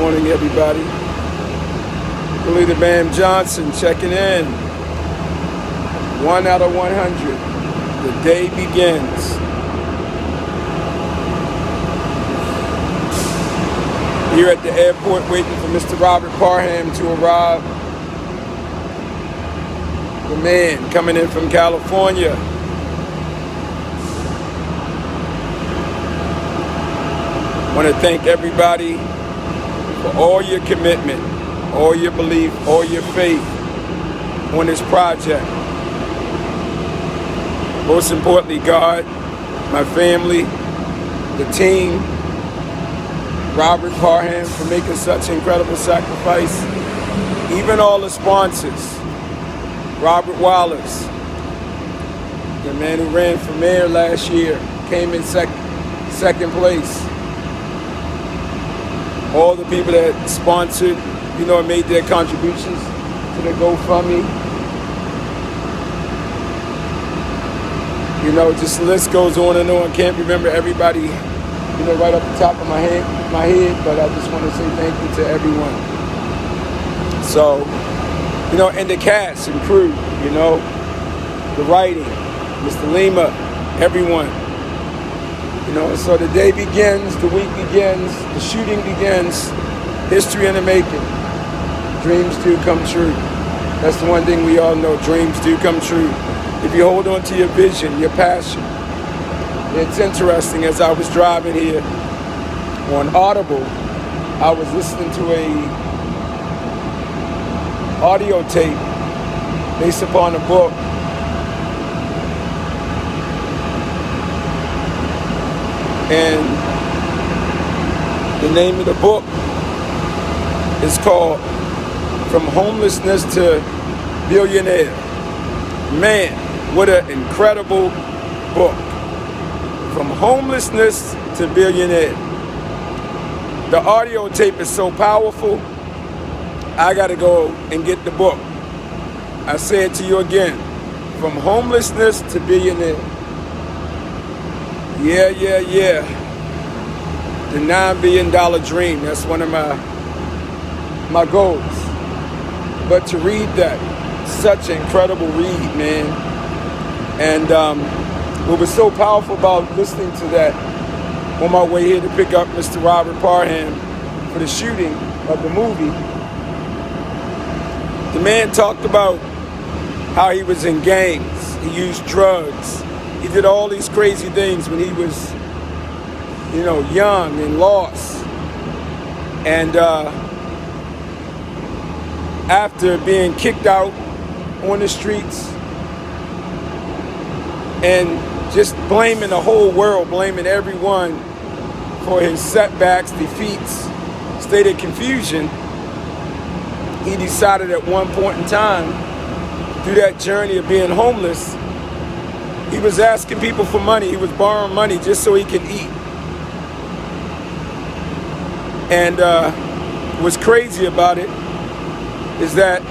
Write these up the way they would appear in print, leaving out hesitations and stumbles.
morning, everybody. Billy the Bam Johnson checking in. 1 out of 100. The day begins. Here at the airport waiting for Mr. Robert Parham to arrive. The man coming in from California. I want to thank everybody for all your commitment, all your belief, all your faith on this project. Most importantly, God, my family, the team, Robert Parham for making such incredible sacrifice, even all the sponsors, Robert Wallace, the man who ran for mayor last year, came in second place. All the people that sponsored, made their contributions to the GoFundMe. Just the list goes on and on. Can't remember everybody, right off the top of my head, but I just want to say thank you to everyone. So, and the cast and crew, the writing, Mr. Lima, everyone. So the day begins, the week begins, the shooting begins, history in the making. Dreams do come true. That's the one thing we all know, dreams do come true. If you hold on to your vision, your passion. It's interesting, as I was driving here on Audible, I was listening to a audio tape based upon a book. And the name of the book is called From Homelessness to Billionaire. Man, what an incredible book. From homelessness to billionaire. The audio tape is so powerful, I got to go and get the book. I say it to you again. From homelessness to billionaire. Yeah. The $9 billion dream. That's one of my goals. But to read that, such an incredible read, man. And what was so powerful about listening to that on my way here to pick up Mr. Robert Parham for the shooting of the movie, the man talked about how he was in gangs, he used drugs. He did all these crazy things when he was, young and lost. And after being kicked out on the streets and just blaming the whole world, blaming everyone for his setbacks, defeats, state of confusion, he decided at one point in time, through that journey of being homeless, he was asking people for money. He was borrowing money just so he could eat. And what's crazy about it is that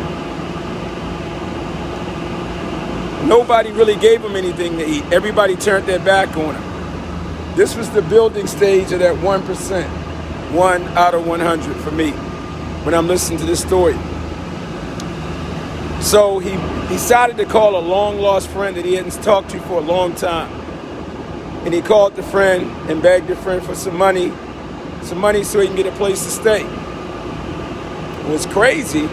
nobody really gave him anything to eat. Everybody turned their back on him. This was the building stage of that 1%. 1 out of 100 for me when I'm listening to this story. So he decided to call a long-lost friend that he hadn't talked to for a long time. And he called the friend and begged the friend for some money so he can get a place to stay. It was crazy.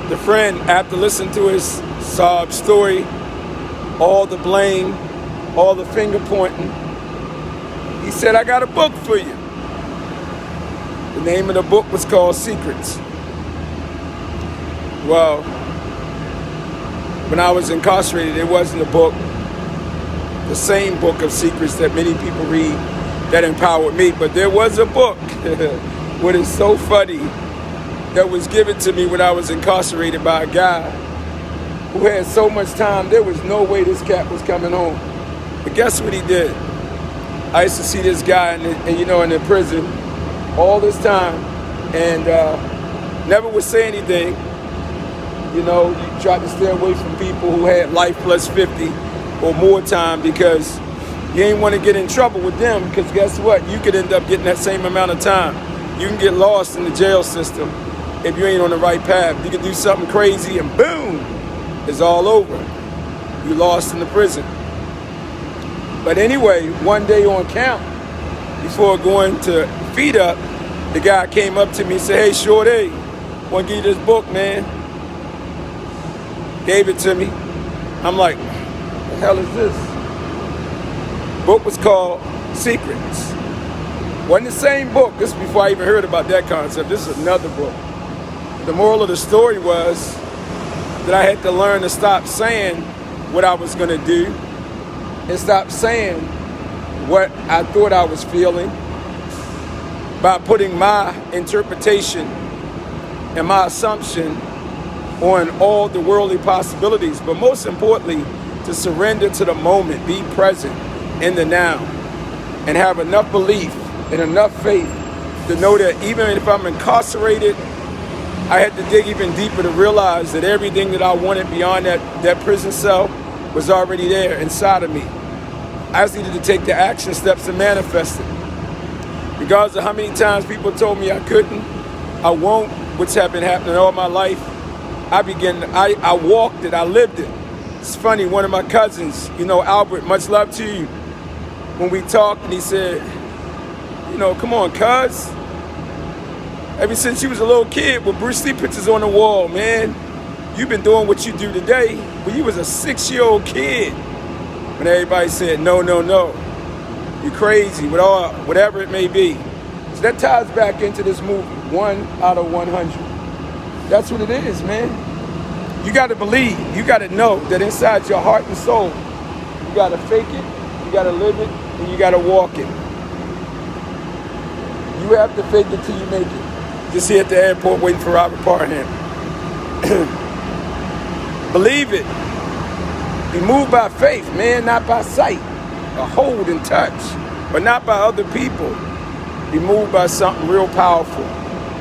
The friend, after listening to his sob story, all the blame, all the finger pointing, he said, I got a book for you. The name of the book was called Secrets. Well, when I was incarcerated, it wasn't a book, the same book of secrets that many people read that empowered me, but there was a book, what is so funny, that was given to me when I was incarcerated by a guy who had so much time, there was no way this cat was coming home. But guess what he did? I used to see this guy in the prison all this time, and never would say anything. You tried to stay away from people who had life plus 50 or more time because you ain't want to get in trouble with them, because guess what? You could end up getting that same amount of time. You can get lost in the jail system if you ain't on the right path. You can do something crazy and boom, it's all over. You lost in the prison. But anyway, one day on camp, before going to feed up, the guy came up to me and said, "Hey, Shorty, want to give you this book, man." Gave it to me. I'm like, "What the hell is this?" Book was called Secrets. Wasn't the same book. This is before I even heard about that concept. This is another book. The moral of the story was that I had to learn to stop saying what I was going to do and stop saying what I thought I was feeling by putting my interpretation and my assumption on all the worldly possibilities. But most importantly, to surrender to the moment, be present in the now, and have enough belief and enough faith to know that even if I'm incarcerated, I had to dig even deeper to realize that everything that I wanted beyond that prison cell was already there inside of me. I just needed to take the action steps to manifest it. Regardless of how many times people told me I couldn't, I won't, which have been happening all my life, I walked it, I lived it. It's funny, one of my cousins, Albert, much love to you, when we talked, and he said, "Come on, cuz. Ever since you was a little kid with Bruce Lee pictures on the wall, man, you've been doing what you do today when you was a 6-year-old kid." When everybody said, no, you're crazy, whatever it may be. So that ties back into this movie, 1 out of 100. That's what it is, man. You got to believe. You got to know that inside your heart and soul, you got to fake it, you got to live it, and you got to walk it. You have to fake it till you make it. Just here at the airport waiting for Robert Parham. Believe it. Be moved by faith, man, not by sight. A hold and touch, but not by other people. Be moved by something real powerful.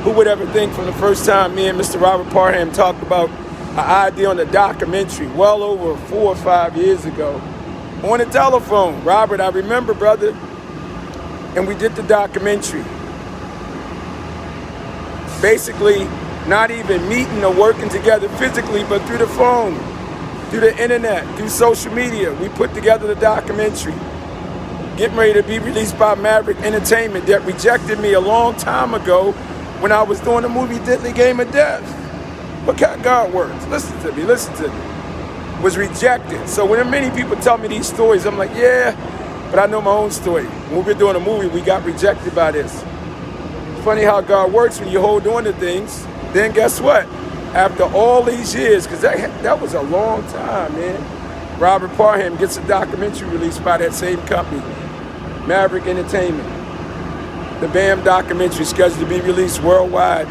Who would ever think from the first time me and Mr. Robert Parham talked about an idea on a documentary well over 4 or 5 years ago on the telephone? Robert, I remember, brother. And we did the documentary. Basically, not even meeting or working together physically, but through the phone, through the internet, through social media. We put together the documentary. Getting ready to be released by Maverick Entertainment that rejected me a long time ago when I was doing the movie Deadly Game of Death. Look how God works. Listen to me. Was rejected. So when many people tell me these stories, I'm like, yeah, but I know my own story. When we were doing a movie, we got rejected by this. Funny how God works when you hold on to things. Then guess what? After all these years, because that was a long time, man, Robert Parham gets a documentary released by that same company, Maverick Entertainment. The BAM documentary scheduled to be released worldwide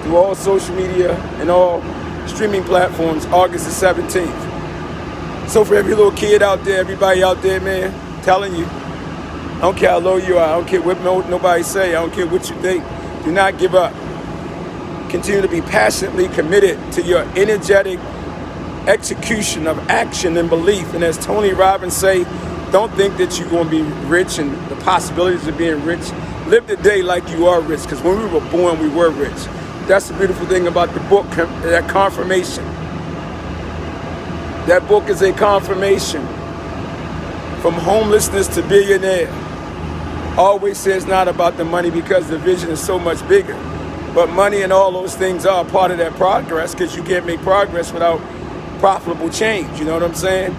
through all social media and all streaming platforms August the 17th. So for every little kid out there, everybody out there, man, telling you, I don't care how low you are. I don't care what nobody say. I don't care what you think. Do not give up. Continue to be passionately committed to your energetic execution of action and belief. And as Tony Robbins say, don't think that you're going to be rich and the possibilities of being rich. Live the day like you are rich, because when we were born, we were rich. That's the beautiful thing about the book, that confirmation. That book is a confirmation. From homelessness to billionaire. Always say it's not about the money because the vision is so much bigger. But money and all those things are part of that progress, because you can't make progress without profitable change. You know what I'm saying?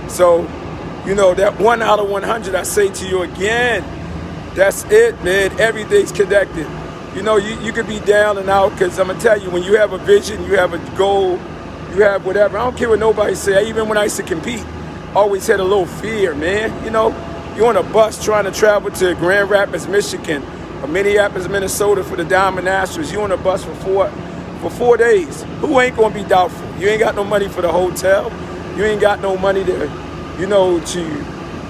So, that 1 out of 100, I say to you again, that's it, man. Everything's connected. You could be down and out, because I'm going to tell you, when you have a vision, you have a goal, you have whatever. I don't care what nobody say. Even when I used to compete, always had a little fear, man. You're on a bus trying to travel to Grand Rapids, Michigan, or Minneapolis, Minnesota for the Diamond Astros. You're on a bus for 4 days. Who ain't going to be doubtful? You ain't got no money for the hotel. You ain't got no money to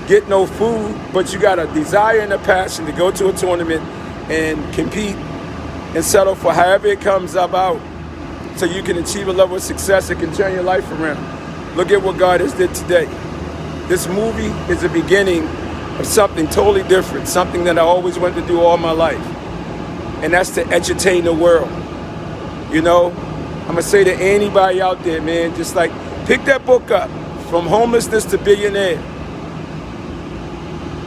get no food, but you got a desire and a passion to go to a tournament and compete and settle for however it comes about so you can achieve a level of success that can turn your life around. Look at what God has did today. This movie is the beginning of something totally different, something that I always wanted to do all my life. and that's to entertain the world. You know, I'm going to say to anybody out there, man, just like pick that book up, From Homelessness to Billionaire.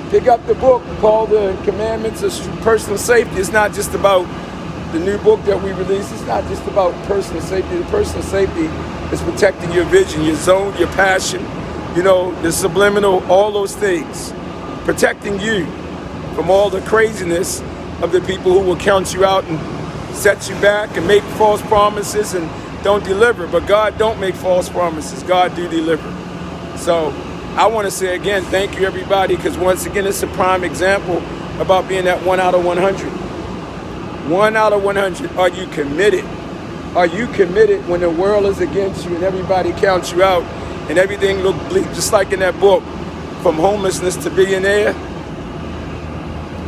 Pick up the book called The Commandments of Personal Safety. It's not just about the new book that we released. It's not just about personal safety. The personal safety is protecting your vision, your zone, your passion, you know, the subliminal, all those things. Protecting you from all the craziness of the people who will count you out and set you back and make false promises and don't deliver. But God don't make false promises. God do deliver. So I want to say again, thank you everybody, because once again, it's a prime example about being that 1 out of 100. 1 out of 100. Are you committed? Are you committed when the world is against you and everybody counts you out and everything look bleak? Just like in that book, From Homelessness to Billionaire.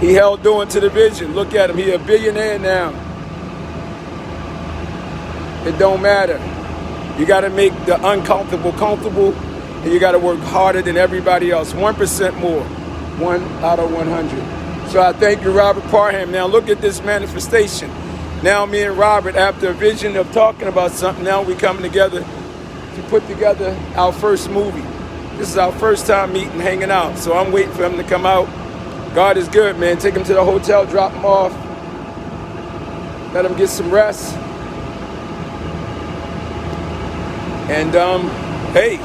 He held on to the vision. Look at him. He a billionaire now. It don't matter. You got to make the uncomfortable comfortable, and you got to work harder than everybody else. 1% more. 1 out of 100. So I thank you, Robert Parham. Now look at this manifestation. Now me and Robert, after a vision of talking about something, now we coming together to put together our first movie. This is our first time meeting, hanging out. So I'm waiting for him to come out. God is good, man. Take him to the hotel, drop him off. Let him get some rest. And, hey,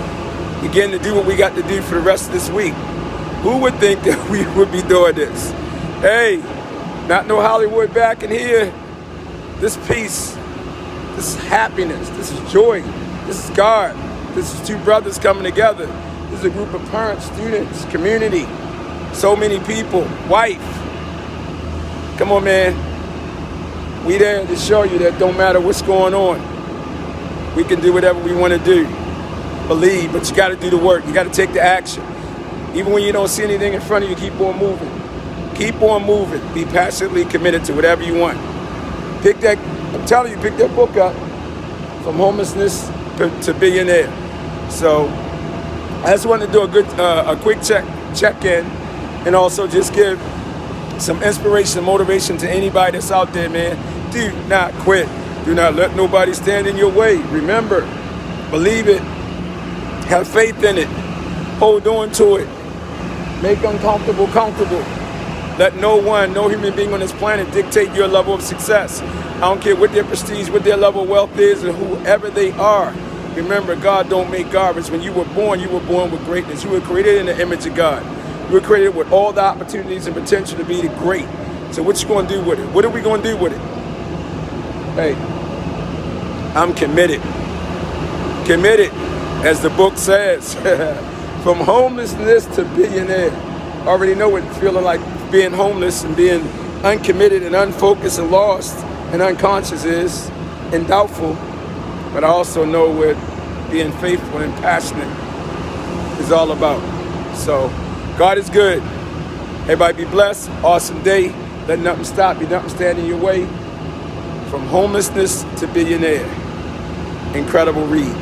begin to do what we got to do for the rest of this week. Who would think that we would be doing this? Hey, not no Hollywood back in here. This peace, this is happiness, this is joy, this is God. This is two brothers coming together. This is a group of parents, students, community, so many people, wife. Come on, man. We there to show you that don't matter what's going on. We can do whatever we want to do. Believe, but you got to do the work. You got to take the action. Even when you don't see anything in front of you, keep on moving. Keep on moving. Be passionately committed to whatever you want. Pick that, I'm telling you, pick that book up, From Homelessness to Billionaire. So I just wanted to do a quick check-in and also just give some inspiration and motivation to anybody that's out there, man. Do not quit. Do not let nobody stand in your way. Remember, believe it. Have faith in it. Hold on to it. Make uncomfortable comfortable. Let no human being on this planet dictate your level of success. I don't care what their prestige, what their level of wealth is, or whoever they are. Remember, God don't make garbage. When you were born with greatness. You were created in the image of God. You were created with all the opportunities and potential to be great. So what you going to do with it? What are we going to do with it? Hey, I'm committed. Committed, as the book says. From homelessness to billionaire. I already know what feeling like being homeless and being uncommitted and unfocused and lost and unconscious is, and doubtful. But I also know what being faithful and passionate is all about. So God is good. Everybody be blessed. Awesome day. Let nothing stop you. Nothing stand in your way. From homelessness to billionaire. Incredible read.